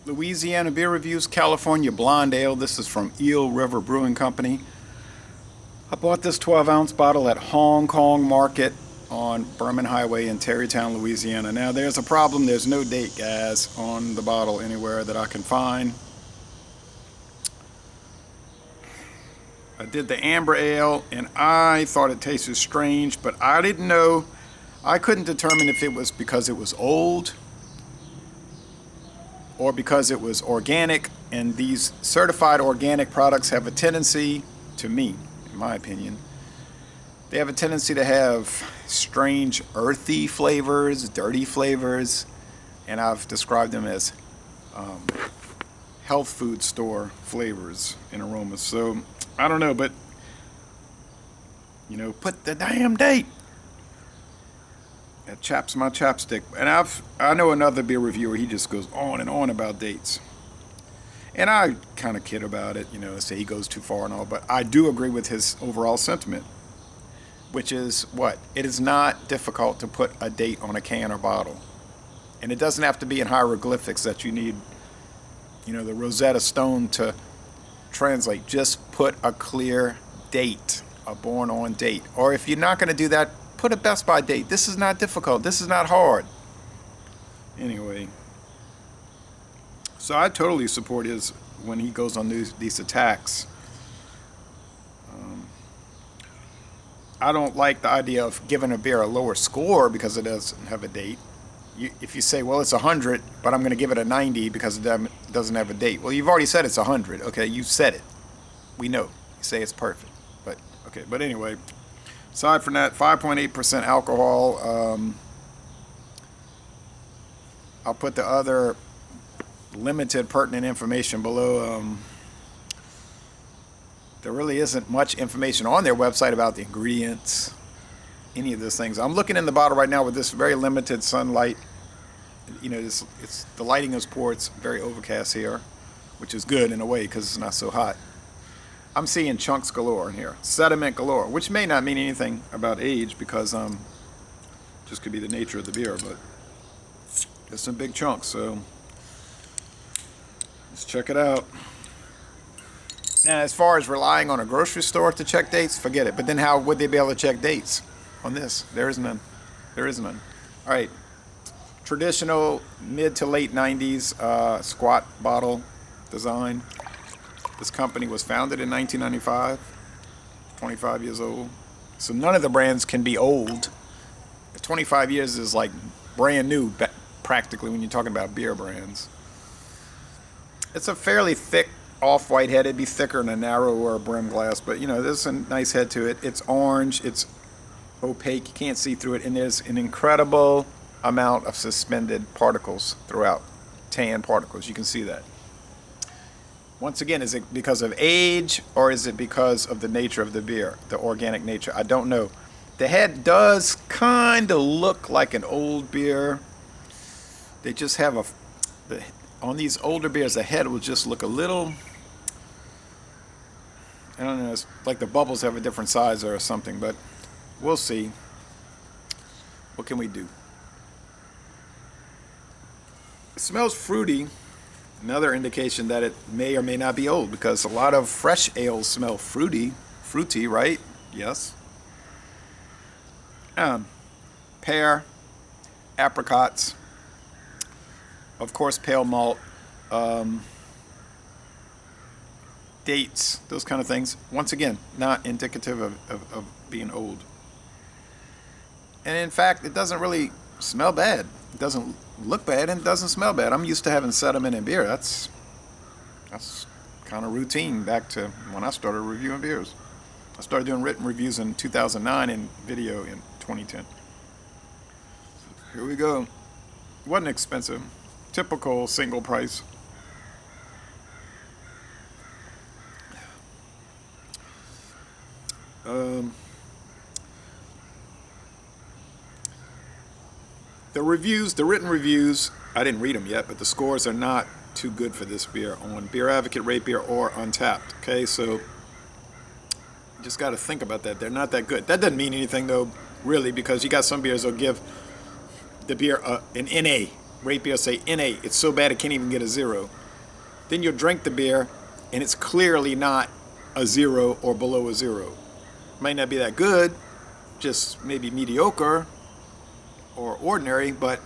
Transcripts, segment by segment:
Louisiana Beer Reviews, California Blonde Ale. This is from Eel River Brewing Company. I bought this 12-ounce bottle at Hong Kong Market on Berman Highway in Terrytown, Louisiana. Now, there's a problem. There's no date, guys, on the bottle anywhere that I can find. I did the amber ale, and I thought it tasted strange, but I didn't know. I couldn't determine if it was because it was old or because it was organic, and these certified organic products have a tendency, to me, in my opinion, they have a tendency to have strange earthy flavors, dirty flavors, and I've described them as health food store flavors and aromas. So I don't know, but put the damn date. That chaps my chapstick. And I know another beer reviewer, he just goes on and on about dates. And I kind of kid about it, say he goes too far and all, but I do agree with his overall sentiment, which is what? It is not difficult to put a date on a can or bottle. And it doesn't have to be in hieroglyphics that you need, the Rosetta Stone to translate. Just put a clear date, a born on date. Or if you're not going to do that, put a best by date. This is not difficult. This is not hard. Anyway, so I totally support his when he goes on these attacks. I don't like the idea of giving a beer a lower score because it doesn't have a date. If you say, well, it's 100, but I'm going to give it a 90 because it doesn't have a date. Well, you've already said it's 100. Okay, you said it. We know. You say it's perfect. But okay, but anyway, aside from that, 5.8% alcohol. I'll put the other limited pertinent information below. There really isn't much information on their website about the ingredients, any of those things. I'm looking in the bottle right now with this very limited sunlight. It's the lighting is poor. It's very overcast here, which is good in a way because it's not so hot. I'm seeing chunks galore in here, sediment galore, which may not mean anything about age because just could be the nature of the beer, but there's some big chunks. So let's check it out. Now, as far as relying on a grocery store to check dates, forget it. But then how would they be able to check dates on this? There is none. There is none. All right. Traditional mid to late 90s squat bottle design. This company was founded in 1995, 25 years old. So none of the brands can be old. 25 years is like brand new, practically, when you're talking about beer brands. It's a fairly thick off-white head. It'd be thicker than a narrower brim glass, but there's a nice head to it. It's orange. It's opaque. You can't see through it, and there's an incredible amount of suspended particles throughout, tan particles. You can see that. Once again, is it because of age or is it because of the nature of the beer, the organic nature? I don't know. The head does kind of look like an old beer. They just have on these older beers, the head will just look a little, I don't know, it's like the bubbles have a different size or something, but we'll see. What can we do? It smells fruity. Another indication that it may or may not be old, because a lot of fresh ales smell fruity, right? Yes. Pear, apricots, of course, pale malt, dates, those kind of things. Once again, not indicative of being old. And in fact, it doesn't really smell bad. It doesn't look bad and it doesn't smell bad. I'm used to having sediment in beer. That's kind of routine back to when I started reviewing beers. I started doing written reviews in 2009 and video in 2010. Here we go. Wasn't expensive. Typical single price. The written reviews, I didn't read them yet, but the scores are not too good for this beer on Beer Advocate, Rate Beer, or Untapped. Okay, so you just got to think about that. They're not that good. That doesn't mean anything, though, really, because you got some beers that'll give the beer an NA, rate beer, say N8. It's so bad it can't even get a 0. Then you'll drink the beer, and it's clearly not a 0 or below a 0. Might not be that good, just maybe mediocre or ordinary, but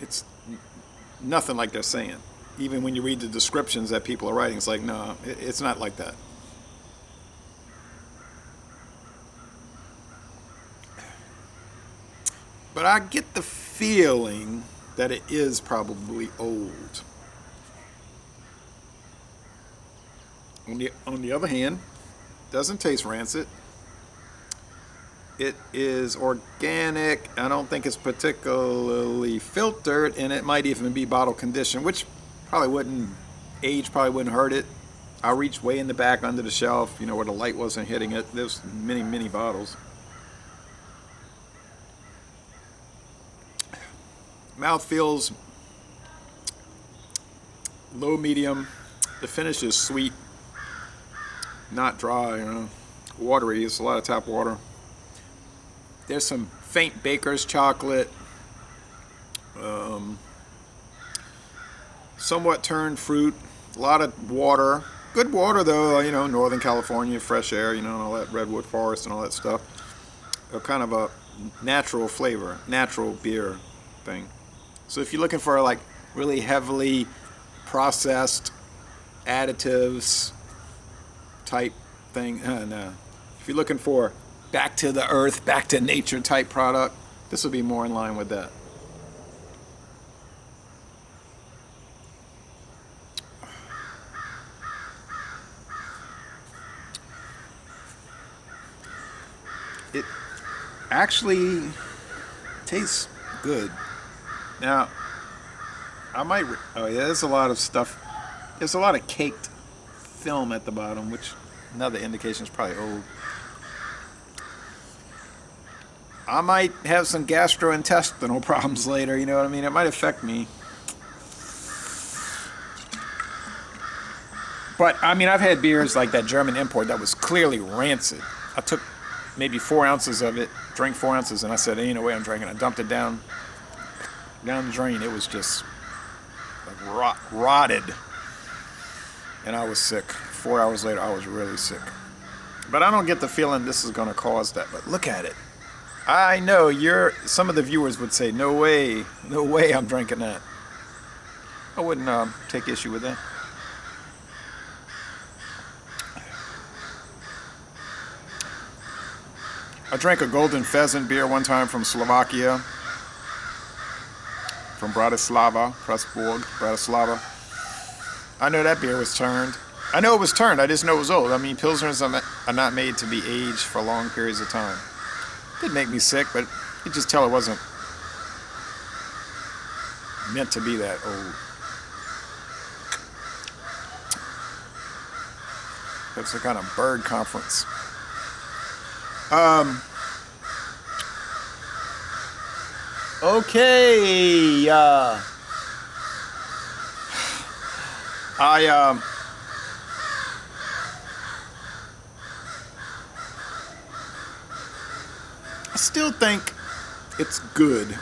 it's nothing like they're saying. Even when you read the descriptions that people are writing, it's like, no, it's not like that. But I get the feeling that it is probably old. On the other hand, doesn't taste rancid. It is organic. I don't think it's particularly filtered, and it might even be bottle conditioned, which probably wouldn't, age probably wouldn't hurt it. I reached way in the back under the shelf, you know, where the light wasn't hitting it. There's many, many bottles. Mouth feels low medium. The finish is sweet, not dry, you know, watery. It's a lot of tap water. There's some faint baker's chocolate, somewhat turned fruit, a lot of water. Good water though, you know, Northern California, fresh air, you know, and all that redwood forest and all that stuff. Kind of a natural flavor, natural beer thing. So if you're looking for like really heavily processed additives type thing, no. If you're looking for back to the earth, back to nature type product, this will be more in line with that. It actually tastes good. Now, I might, oh yeah, there's a lot of stuff. There's a lot of caked film at the bottom, which another indication is probably old. I might have some gastrointestinal problems later, you know what I mean? It might affect me. But, I mean, I've had beers like that German import that was clearly rancid. I took maybe 4 ounces of it, drank 4 ounces, and I said, ain't no way I'm drinking it. I dumped it down the drain. It was just like rotted. And I was sick. 4 hours later, I was really sick. But I don't get the feeling this is going to cause that. But look at it. I know some of the viewers would say, no way I'm drinking that. I wouldn't take issue with that. I drank a golden pheasant beer one time from Slovakia, from Bratislava. I know that beer was turned. I know it was turned, I just know it was old. I mean, Pilsners are not made to be aged for long periods of time. It did make me sick, but you could just tell it wasn't meant to be that old. It's a kind of bird conference. Okay. I still think it's good.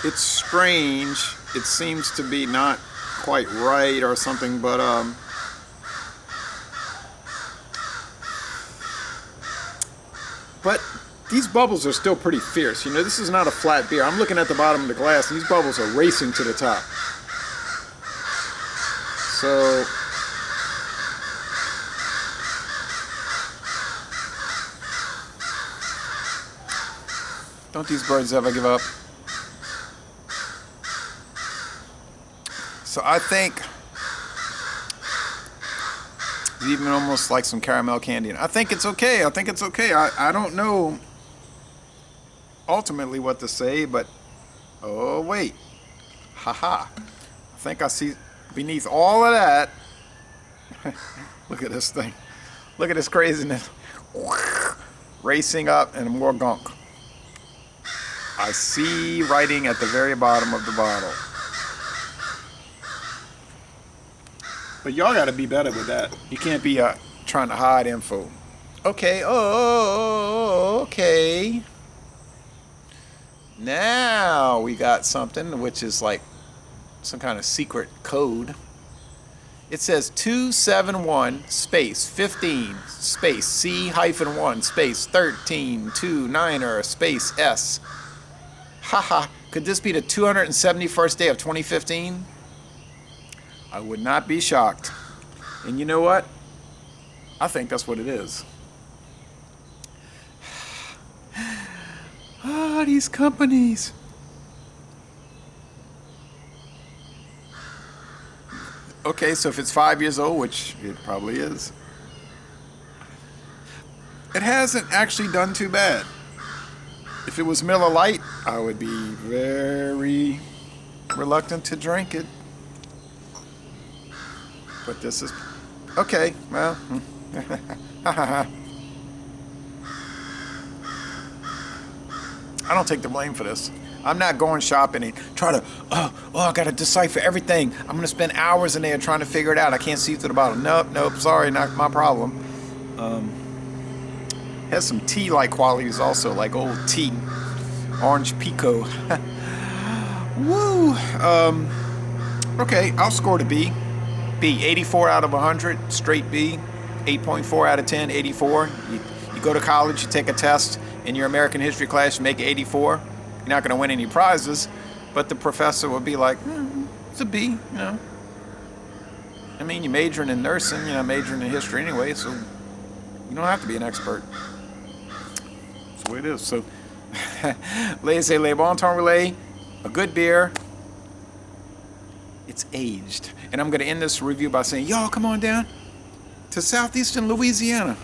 It's strange. It seems to be not quite right or something, but these bubbles are still pretty fierce. You know, this is not a flat beer. I'm looking at the bottom of the glass, and these bubbles are racing to the top. So don't these birds ever give up? So I think it's even almost like some caramel candy. I think it's okay. I don't know ultimately what to say, but oh wait, haha. I think I see beneath all of that. Look at this thing. Look at this craziness. Racing up and more gunk. I see writing at the very bottom of the bottle. But y'all gotta be better with that. You can't be trying to hide info. Okay, okay. Now we got something which is like some kind of secret code. It says 271 space 15 space C-1 space 13 2 9er space S. Haha, could this be the 271st day of 2015? I would not be shocked. And you know what? I think that's what it is. Ah, these companies. Okay, so if it's 5 years old, which it probably is, it hasn't actually done too bad. If it was Miller Lite, I would be very reluctant to drink it. But this is okay. Well, I don't take the blame for this. I'm not going shopping and try to, I got to decipher everything. I'm going to spend hours in there trying to figure it out. I can't see through the bottle. Nope, sorry, not my problem. Has some tea-like qualities also, like old tea. Orange Pico. Woo! Okay, I'll score the B. B, 84 out of 100, straight B. 8.4 out of 10, 84. You go to college, you take a test. In your American history class, you make 84. You're not going to win any prizes, but the professor will be like, it's a B, you know. I mean, you're majoring in nursing, majoring in history anyway, so you don't have to be an expert. That's the way it is. So, laissez-les bon temps relais, a good beer. It's aged. And I'm going to end this review by saying, y'all come on down to southeastern Louisiana.